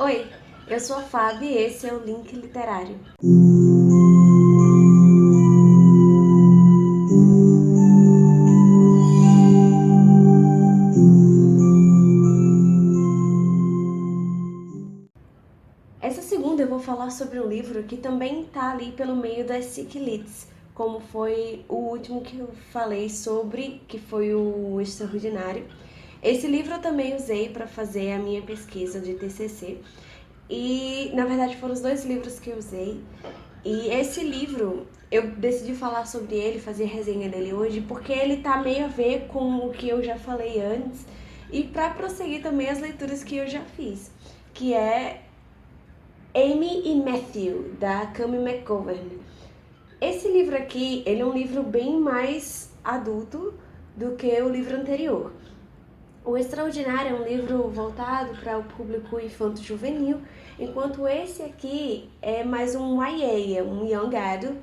Oi, eu sou a Fábio e esse é o Link Literário. Essa segunda eu vou falar sobre um livro que também está ali pelo meio das Ciclids, como foi o último que eu falei sobre, que foi o Extraordinário. Esse livro eu também usei para fazer a minha pesquisa de TCC e, na verdade, foram os dois livros que eu usei. E esse livro, eu decidi falar sobre ele, fazer resenha dele hoje, porque ele tá meio a ver com o que eu já falei antes e para prosseguir também as leituras que eu já fiz, que é Amy e Matthew, da Cami McGovern. Esse livro aqui, ele é um livro bem mais adulto do que o livro anterior. O Extraordinário é um livro voltado para o público infanto-juvenil, enquanto esse aqui é mais um YA, um Young Adult,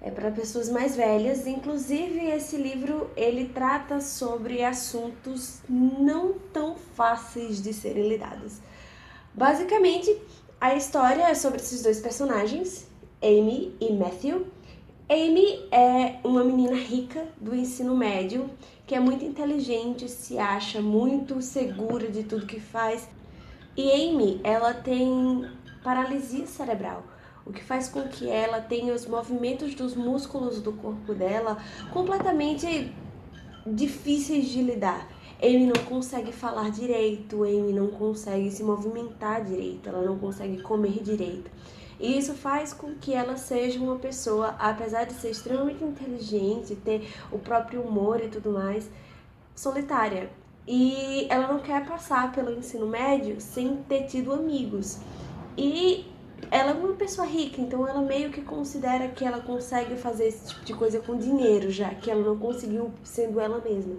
é para pessoas mais velhas. Inclusive, esse livro ele trata sobre assuntos não tão fáceis de serem lidados. Basicamente, a história é sobre esses dois personagens, Amy e Matthew. Amy é uma menina rica do ensino médio, que é muito inteligente, se acha muito segura de tudo que faz. E Amy, ela tem paralisia cerebral, o que faz com que ela tenha os movimentos dos músculos do corpo dela completamente difíceis de lidar. Amy não consegue falar direito, Amy não consegue se movimentar direito, ela não consegue comer direito. E isso faz com que ela seja uma pessoa, apesar de ser extremamente inteligente, ter o próprio humor e tudo mais, solitária. E ela não quer passar pelo ensino médio sem ter tido amigos. E ela é uma pessoa rica, então ela meio que considera que ela consegue fazer esse tipo de coisa com dinheiro, já que ela não conseguiu sendo ela mesma.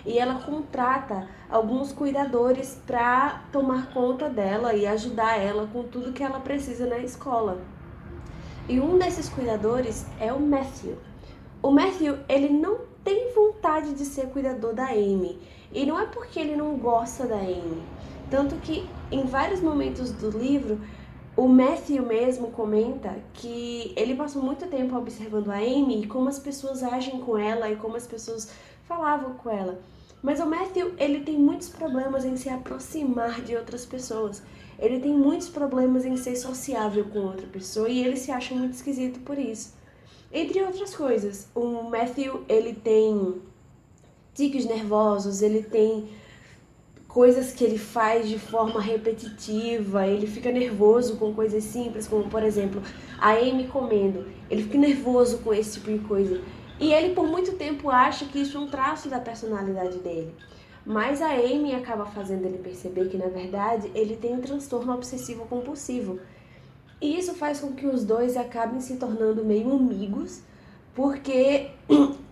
E ela contrata alguns cuidadores para tomar conta dela e ajudar ela com tudo que ela precisa na escola. E um desses cuidadores é o Matthew. O Matthew, ele não tem vontade de ser cuidador da Amy. E não é porque ele não gosta da Amy. Tanto que em vários momentos do livro, o Matthew mesmo comenta que ele passou muito tempo observando a Amy e como as pessoas agem com ela e como as pessoas falavam com ela. Mas o Matthew, ele tem muitos problemas em se aproximar de outras pessoas. Ele tem muitos problemas em ser sociável com outra pessoa e ele se acha muito esquisito por isso. Entre outras coisas, o Matthew, ele tem tiques nervosos, ele tem coisas que ele faz de forma repetitiva, ele fica nervoso com coisas simples, como por exemplo, a Amy comendo, ele fica nervoso com esse tipo de coisa. E ele por muito tempo acha que isso é um traço da personalidade dele. Mas a Amy acaba fazendo ele perceber que na verdade ele tem um transtorno obsessivo compulsivo. E isso faz com que os dois acabem se tornando meio amigos, porque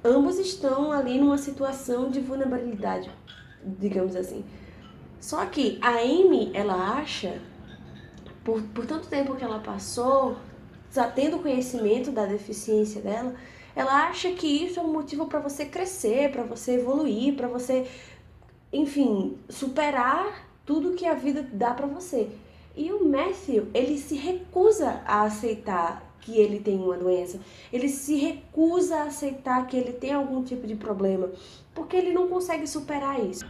ambos estão ali numa situação de vulnerabilidade, digamos assim. Só que a Amy, ela acha, por tanto tempo que ela passou, já tendo conhecimento da deficiência dela, ela acha que isso é um motivo para você crescer, para você evoluir, para você, enfim, superar tudo que a vida dá para você. E o Matthew, ele se recusa a aceitar que ele tem uma doença. Ele se recusa a aceitar que ele tem algum tipo de problema, porque ele não consegue superar isso.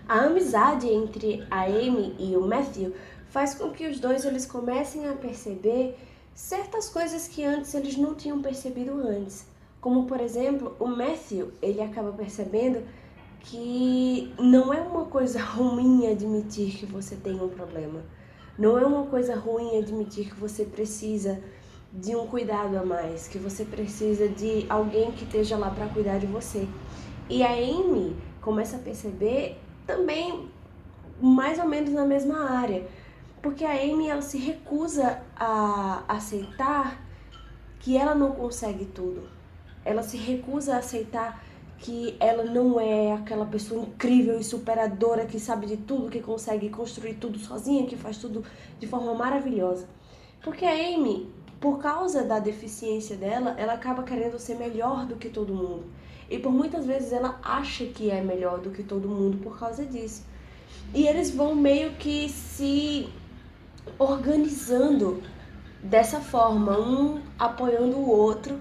A amizade entre a Amy e o Matthew faz com que os dois eles comecem a perceber certas coisas que antes eles não tinham percebido antes. Como, por exemplo, o Matthew, ele acaba percebendo que não é uma coisa ruim admitir que você tem um problema. Não é uma coisa ruim admitir que você precisa de um cuidado a mais, que você precisa de alguém que esteja lá para cuidar de você. E a Amy começa a perceber também mais ou menos na mesma área, porque a Amy ela se recusa a aceitar que ela não consegue tudo. Ela se recusa a aceitar que ela não é aquela pessoa incrível e superadora que sabe de tudo, que consegue construir tudo sozinha, que faz tudo de forma maravilhosa. Porque a Amy, por causa da deficiência dela, ela acaba querendo ser melhor do que todo mundo. E por muitas vezes ela acha que é melhor do que todo mundo por causa disso. E eles vão meio que se organizando dessa forma, um apoiando o outro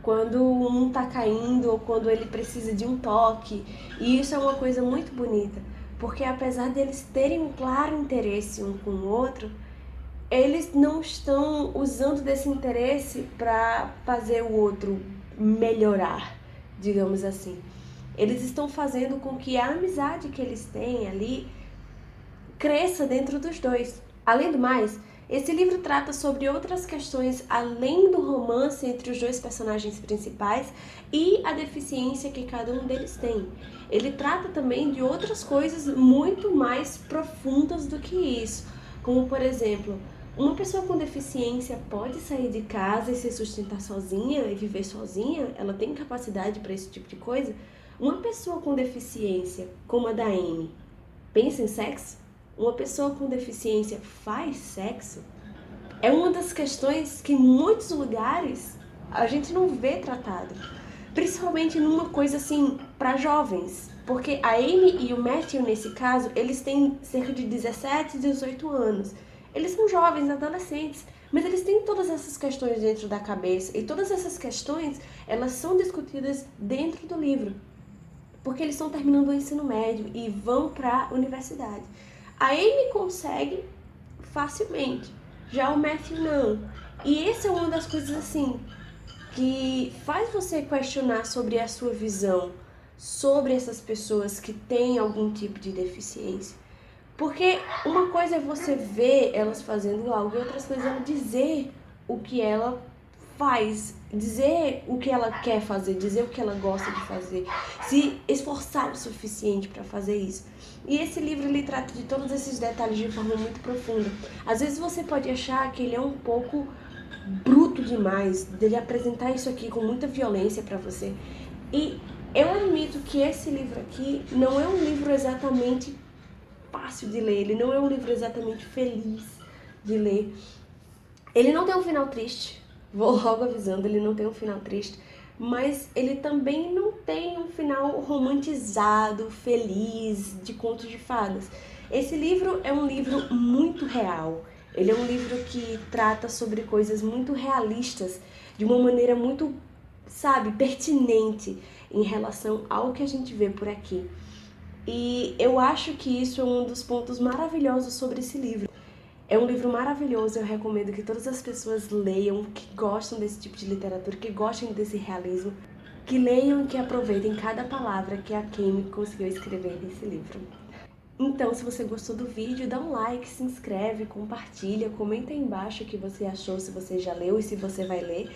quando um tá caindo ou quando ele precisa de um toque. E isso é uma coisa muito bonita, porque apesar deles terem um claro interesse um com o outro, eles não estão usando desse interesse para fazer o outro melhorar, digamos assim. Eles estão fazendo com que a amizade que eles têm ali cresça dentro dos dois. Além do mais, esse livro trata sobre outras questões além do romance entre os dois personagens principais e a deficiência que cada um deles tem. Ele trata também de outras coisas muito mais profundas do que isso, como por exemplo, uma pessoa com deficiência pode sair de casa e se sustentar sozinha e viver sozinha? Ela tem capacidade para esse tipo de coisa? Uma pessoa com deficiência, como a da Amy, pensa em sexo? Uma pessoa com deficiência faz sexo? É uma das questões que em muitos lugares a gente não vê tratado. Principalmente numa coisa assim, para jovens. Porque a Amy e o Matthew, nesse caso, eles têm cerca de 17, 18 anos. Eles são jovens, adolescentes, mas eles têm todas essas questões dentro da cabeça. E todas essas questões, elas são discutidas dentro do livro. Porque eles estão terminando o ensino médio e vão para a universidade. A Amy consegue facilmente, já o Matthew não. E essa é uma das coisas assim que faz você questionar sobre a sua visão sobre essas pessoas que têm algum tipo de deficiência. Porque uma coisa é você ver elas fazendo algo e outra coisa é ela dizer o que ela faz, dizer o que ela quer fazer, dizer o que ela gosta de fazer, se esforçar o suficiente para fazer isso. E esse livro ele trata de todos esses detalhes de forma muito profunda. Às vezes você pode achar que ele é um pouco bruto demais, dele apresentar isso aqui com muita violência para você. E eu admito que esse livro aqui não é um livro exatamente fácil de ler, ele não é um livro exatamente feliz de ler. Ele não tem um final triste, vou logo avisando, ele não tem um final triste, mas ele também não tem um final romantizado, feliz, de contos de fadas. Esse livro é um livro muito real. Ele é um livro que trata sobre coisas muito realistas, de uma maneira muito, sabe, pertinente em relação ao que a gente vê por aqui. E eu acho que isso é um dos pontos maravilhosos sobre esse livro. É um livro maravilhoso, eu recomendo que todas as pessoas leiam, que gostam desse tipo de literatura, que gostem desse realismo, que leiam e que aproveitem cada palavra que a Kemi conseguiu escrever nesse livro. Então, se você gostou do vídeo, dá um like, se inscreve, compartilha, comenta aí embaixo o que você achou, se você já leu e se você vai ler.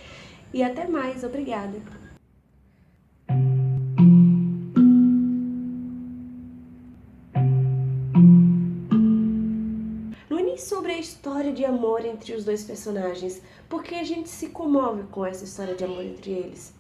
E até mais, obrigada! Não é nem sobre a história de amor entre os dois personagens, porque a gente se comove com essa história de amor entre eles.